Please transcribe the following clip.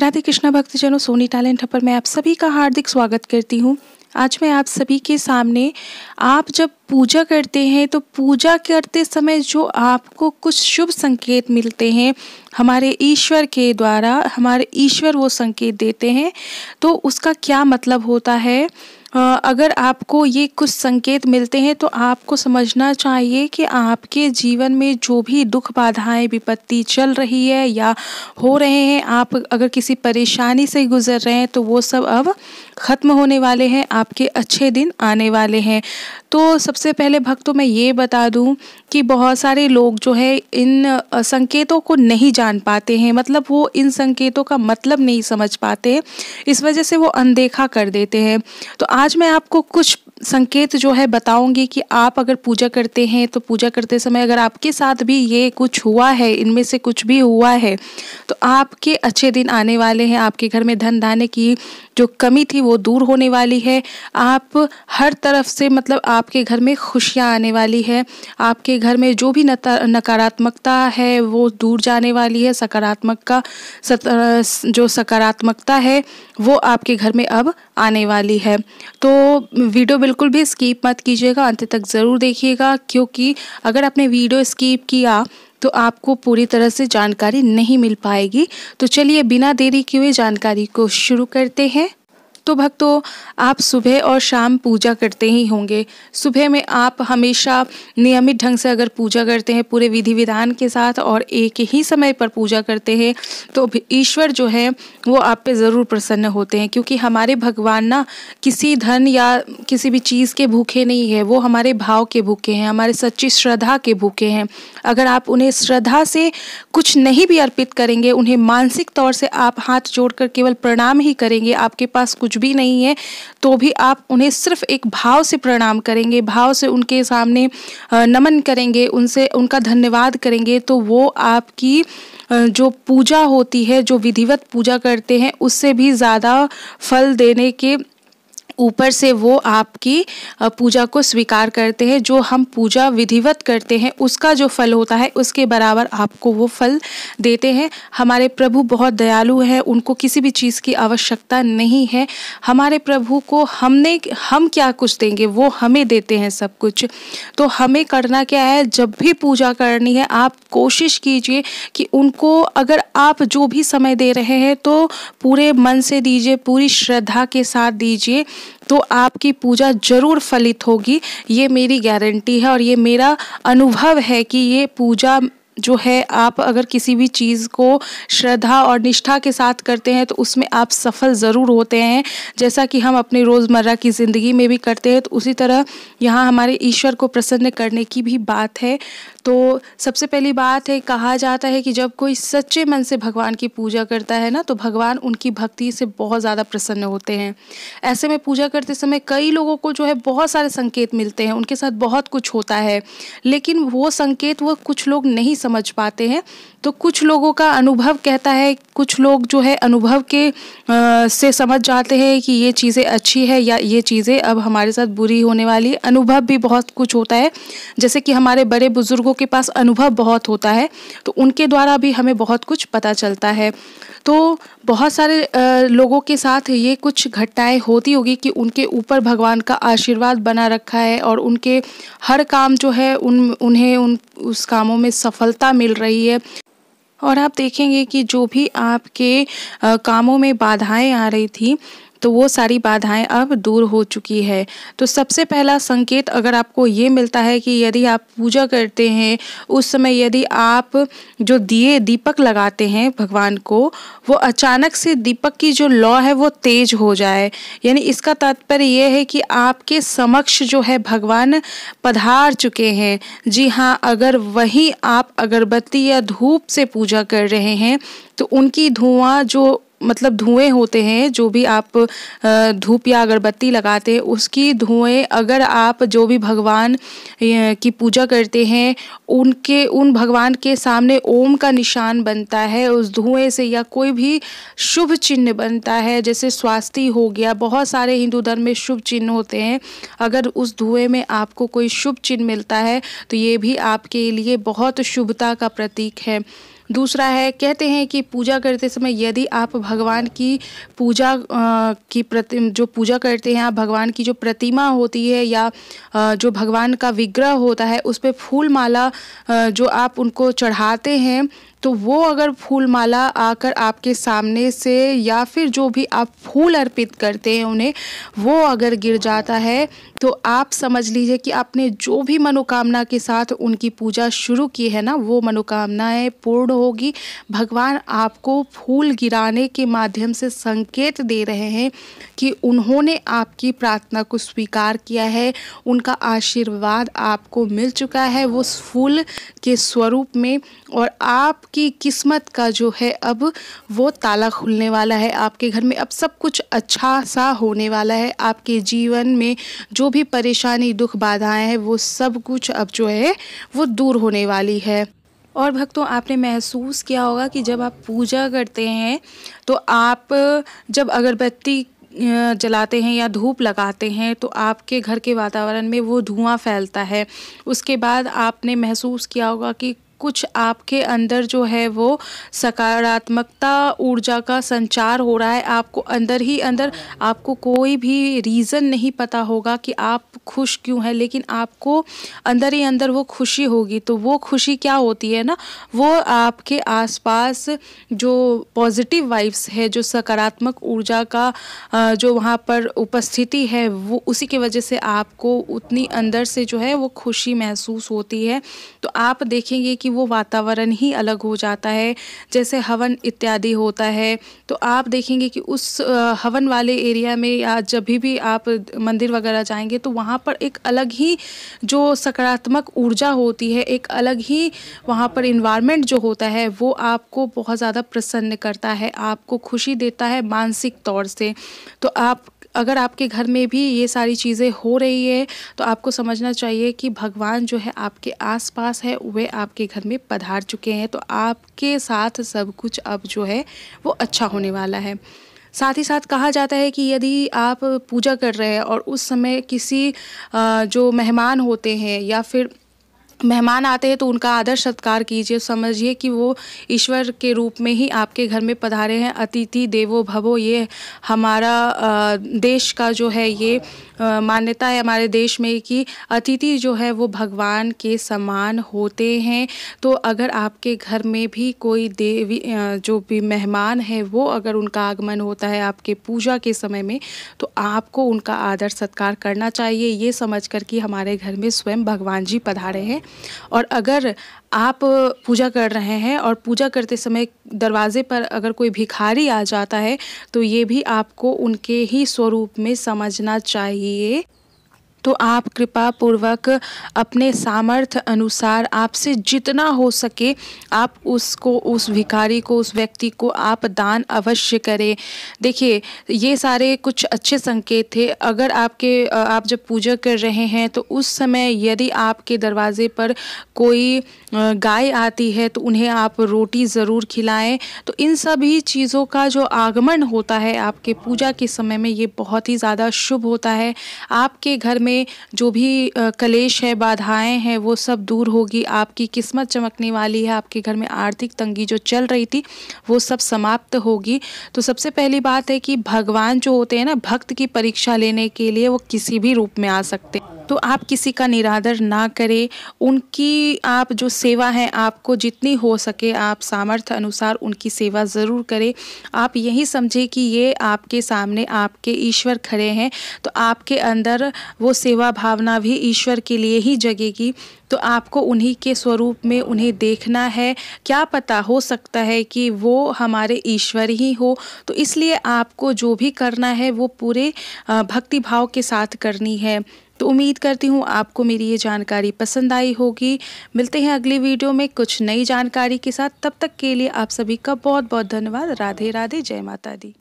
राधे कृष्णा भक्तजनों, Soni talent hub पर मैं आप सभी का हार्दिक स्वागत करती हूँ। आज मैं आप सभी के सामने आप जब पूजा करते हैं तो पूजा करते समय जो आपको कुछ शुभ संकेत मिलते हैं हमारे ईश्वर के द्वारा, हमारे ईश्वर वो संकेत देते हैं, तो उसका क्या मतलब होता है। अगर आपको ये कुछ संकेत मिलते हैं तो आपको समझना चाहिए कि आपके जीवन में जो भी दुख बाधाएं विपत्ति चल रही है या हो रहे हैं, आप अगर किसी परेशानी से गुजर रहे हैं तो वो सब अब ख़त्म होने वाले हैं, आपके अच्छे दिन आने वाले हैं। तो सबसे पहले भक्तों मैं ये बता दूं कि बहुत सारे लोग जो है इन संकेतों को नहीं जान पाते हैं, मतलब वो इन संकेतों का मतलब नहीं समझ पाते, इस वजह से वो अनदेखा कर देते हैं। तो आज मैं आपको कुछ संकेत जो है बताऊंगी कि आप अगर पूजा करते हैं तो पूजा करते समय अगर आपके साथ भी ये कुछ हुआ है, इनमें से कुछ भी हुआ है, तो आपके अच्छे दिन आने वाले हैं। आपके घर में धन धान्य की जो कमी थी वो दूर होने वाली है। आप हर तरफ से मतलब आपके घर में खुशियाँ आने वाली है। आपके घर में जो भी नकारात्मकता है वो दूर जाने वाली है। जो सकारात्मकता है वो आपके घर में अब आने वाली है। तो वीडियो बिल्कुल भी स्किप मत कीजिएगा, अंत तक ज़रूर देखिएगा, क्योंकि अगर आपने वीडियो स्किप किया तो आपको पूरी तरह से जानकारी नहीं मिल पाएगी। तो चलिए बिना देरी किए जानकारी को शुरू करते हैं। तो भक्तों, आप सुबह और शाम पूजा करते ही होंगे। सुबह में आप हमेशा नियमित ढंग से अगर पूजा करते हैं पूरे विधि विधान के साथ और एक ही समय पर पूजा करते हैं तो ईश्वर जो है वो आप पे ज़रूर प्रसन्न होते हैं, क्योंकि हमारे भगवान ना किसी धन या किसी भी चीज़ के भूखे नहीं है, वो हमारे भाव के भूखे हैं, हमारे सच्ची श्रद्धा के भूखे हैं। अगर आप उन्हें श्रद्धा से कुछ नहीं भी अर्पित करेंगे, उन्हें मानसिक तौर से आप हाथ जोड़कर केवल प्रणाम ही करेंगे, आपके पास कुछ भी नहीं है तो भी आप उन्हें सिर्फ एक भाव से प्रणाम करेंगे, भाव से उनके सामने नमन करेंगे, उनसे उनका धन्यवाद करेंगे, तो वो आपकी जो पूजा होती है, जो विधिवत पूजा करते हैं, उससे भी ज़्यादा फल देने के ऊपर से वो आपकी पूजा को स्वीकार करते हैं। जो हम पूजा विधिवत करते हैं उसका जो फल होता है उसके बराबर आपको वो फल देते हैं। हमारे प्रभु बहुत दयालु हैं, उनको किसी भी चीज़ की आवश्यकता नहीं है। हमारे प्रभु को हम क्या कुछ देंगे, वो हमें देते हैं सब कुछ। तो हमें करना क्या है, जब भी पूजा करनी है आप कोशिश कीजिए कि उनको अगर आप जो भी समय दे रहे हैं तो पूरे मन से दीजिए, पूरी श्रद्धा के साथ दीजिए, तो आपकी पूजा जरूर फलित होगी। ये मेरी गारंटी है और ये मेरा अनुभव है कि ये पूजा जो है, आप अगर किसी भी चीज़ को श्रद्धा और निष्ठा के साथ करते हैं तो उसमें आप सफल ज़रूर होते हैं। जैसा कि हम अपने रोज़मर्रा की ज़िंदगी में भी करते हैं, तो उसी तरह यहाँ हमारे ईश्वर को प्रसन्न करने की भी बात है। तो सबसे पहली बात है, कहा जाता है कि जब कोई सच्चे मन से भगवान की पूजा करता है ना, तो भगवान उनकी भक्ति से बहुत ज़्यादा प्रसन्न होते हैं। ऐसे में पूजा करते समय कई लोगों को जो है बहुत सारे संकेत मिलते हैं, उनके साथ बहुत कुछ होता है, लेकिन वो संकेत वो कुछ लोग नहीं समझ पाते हैं। तो कुछ लोगों का अनुभव कहता है, कुछ लोग जो है अनुभव के से समझ जाते हैं कि ये चीज़ें अच्छी है या ये चीज़ें अब हमारे साथ बुरी होने वाली है। अनुभव भी बहुत कुछ होता है, जैसे कि हमारे बड़े बुजुर्गों के पास अनुभव बहुत होता है, तो उनके द्वारा भी हमें बहुत कुछ पता चलता है। तो बहुत सारे लोगों के साथ ये कुछ घटनाएं होती होगी कि उनके ऊपर भगवान का आशीर्वाद बना रखा है और उनके हर काम जो है उन्हें उस कामों में सफलता मिल रही है। और आप देखेंगे कि जो भी आपके कामों में बाधाएं आ रही थी तो वो सारी बाधाएं अब दूर हो चुकी है। तो सबसे पहला संकेत अगर आपको ये मिलता है कि यदि आप पूजा करते हैं उस समय यदि आप जो दीपक लगाते हैं भगवान को, वो अचानक से दीपक की जो लौ है वो तेज हो जाए, यानी इसका तात्पर्य ये है कि आपके समक्ष जो है भगवान पधार चुके हैं। जी हाँ, अगर वहीं आप अगरबत्ती या धूप से पूजा कर रहे हैं तो उनकी धुएं होते हैं, जो भी आप धूप या अगरबत्ती लगाते हैं उसकी धुएं, अगर आप जो भी भगवान की पूजा करते हैं उन भगवान के सामने ओम का निशान बनता है उस धुएं से, या कोई भी शुभ चिन्ह बनता है, जैसे स्वास्ति हो गया, बहुत सारे हिंदू धर्म में शुभ चिन्ह होते हैं। अगर उस धुएं में आपको कोई शुभ चिन्ह मिलता है तो ये भी आपके लिए बहुत शुभता का प्रतीक है। दूसरा है, कहते हैं कि पूजा करते समय यदि आप भगवान की पूजा जो पूजा करते हैं, आप भगवान की जो प्रतिमा होती है या जो भगवान का विग्रह होता है उस पे फूल माला जो आप उनको चढ़ाते हैं, तो वो अगर फूल माला आकर आपके सामने से या फिर जो भी आप फूल अर्पित करते हैं उन्हें, वो अगर गिर जाता है तो आप समझ लीजिए कि आपने जो भी मनोकामना के साथ उनकी पूजा शुरू की है ना, वो मनोकामनाएं पूर्ण होगी। भगवान आपको फूल गिराने के माध्यम से संकेत दे रहे हैं कि उन्होंने आपकी प्रार्थना को स्वीकार किया है, उनका आशीर्वाद आपको मिल चुका है वो फूल के स्वरूप में, और आपकी किस्मत का जो है अब वो ताला खुलने वाला है। आपके घर में अब सब कुछ अच्छा सा होने वाला है। आपके जीवन में जो भी परेशानी, दुख, बाधाएं हैं, वो सब कुछ अब जो है वो दूर होने वाली है। और भक्तों, आपने महसूस किया होगा कि जब आप पूजा करते हैं तो आप जब अगरबत्ती जलाते हैं या धूप लगाते हैं तो आपके घर के वातावरण में वो धुआं फैलता है। उसके बाद आपने महसूस किया होगा कि कुछ आपके अंदर जो है वो सकारात्मकता ऊर्जा का संचार हो रहा है। आपको अंदर ही अंदर, आपको कोई भी रीज़न नहीं पता होगा कि आप खुश क्यों हैं, लेकिन आपको अंदर ही अंदर वो खुशी होगी। तो वो खुशी क्या होती है ना, वो आपके आसपास जो पॉजिटिव वाइब्स है, जो सकारात्मक ऊर्जा का जो वहाँ पर उपस्थिति है, वो उसी की वजह से आपको उतनी अंदर से जो है वो खुशी महसूस होती है। तो आप देखेंगे कि वो वातावरण ही अलग हो जाता है। जैसे हवन इत्यादि होता है तो आप देखेंगे कि उस हवन वाले एरिया में या जब भी आप मंदिर वगैरह जाएंगे तो वहाँ पर एक अलग ही जो सकारात्मक ऊर्जा होती है, एक अलग ही वहाँ पर इन्वायरमेंट जो होता है वो आपको बहुत ज़्यादा प्रसन्न करता है, आपको खुशी देता है मानसिक तौर से। तो आप अगर आपके घर में भी ये सारी चीज़ें हो रही है तो आपको समझना चाहिए कि भगवान जो है आपके आसपास है, वे आपके घर में पधार चुके हैं। तो आपके साथ सब कुछ अब जो है वो अच्छा होने वाला है। साथ ही साथ कहा जाता है कि यदि आप पूजा कर रहे हैं और उस समय किसी जो मेहमान होते हैं या फिर मेहमान आते हैं तो उनका आदर सत्कार कीजिए। समझिए कि वो ईश्वर के रूप में ही आपके घर में पधारे हैं। अतिथि देवो भवो, ये हमारा देश का जो है ये मान्यता है हमारे देश में कि अतिथि जो है वो भगवान के समान होते हैं। तो अगर आपके घर में भी कोई देवी जो भी मेहमान है वो अगर उनका आगमन होता है आपके पूजा के समय में, तो आपको उनका आदर सत्कार करना चाहिए, ये समझकर कि हमारे घर में स्वयं भगवान जी पधारे हैं। और अगर आप पूजा कर रहे हैं और पूजा करते समय दरवाजे पर अगर कोई भिखारी आ जाता है तो ये भी आपको उनके ही स्वरूप में समझना चाहिए। तो आप कृपा पूर्वक अपने सामर्थ्य अनुसार आपसे जितना हो सके आप उसको, उस भिखारी को, उस व्यक्ति को आप दान अवश्य करें। देखिए, ये सारे कुछ अच्छे संकेत थे। अगर आप जब पूजा कर रहे हैं तो उस समय यदि आपके दरवाजे पर कोई गाय आती है तो उन्हें आप रोटी ज़रूर खिलाएं। तो इन सभी चीज़ों का जो आगमन होता है आपके पूजा के समय में, ये बहुत ही ज़्यादा शुभ होता है। आपके घर में जो भी कलेश है, बाधाएं हैं, वो सब दूर होगी। आपकी किस्मत चमकने वाली है। आपके घर में आर्थिक तंगी जो चल रही थी वो सब समाप्त होगी। तो सबसे पहली बात है कि भगवान जो होते हैं ना, भक्त की परीक्षा लेने के लिए वो किसी भी रूप में आ सकते हैं। तो आप किसी का निरादर ना करें। उनकी आप जो सेवा है, आपको जितनी हो सके आप सामर्थ्य अनुसार उनकी सेवा ज़रूर करें। आप यही समझें कि ये आपके सामने आपके ईश्वर खड़े हैं, तो आपके अंदर वो सेवा भावना भी ईश्वर के लिए ही जगेगी। तो आपको उन्हीं के स्वरूप में उन्हें देखना है। क्या पता, हो सकता है कि वो हमारे ईश्वर ही हो। तो इसलिए आपको जो भी करना है वो पूरे भक्ति भाव के साथ करनी है। तो उम्मीद करती हूँ आपको मेरी ये जानकारी पसंद आई होगी। मिलते हैं अगली वीडियो में कुछ नई जानकारी के साथ। तब तक के लिए आप सभी का बहुत बहुत धन्यवाद। राधे राधे, जय माता दी।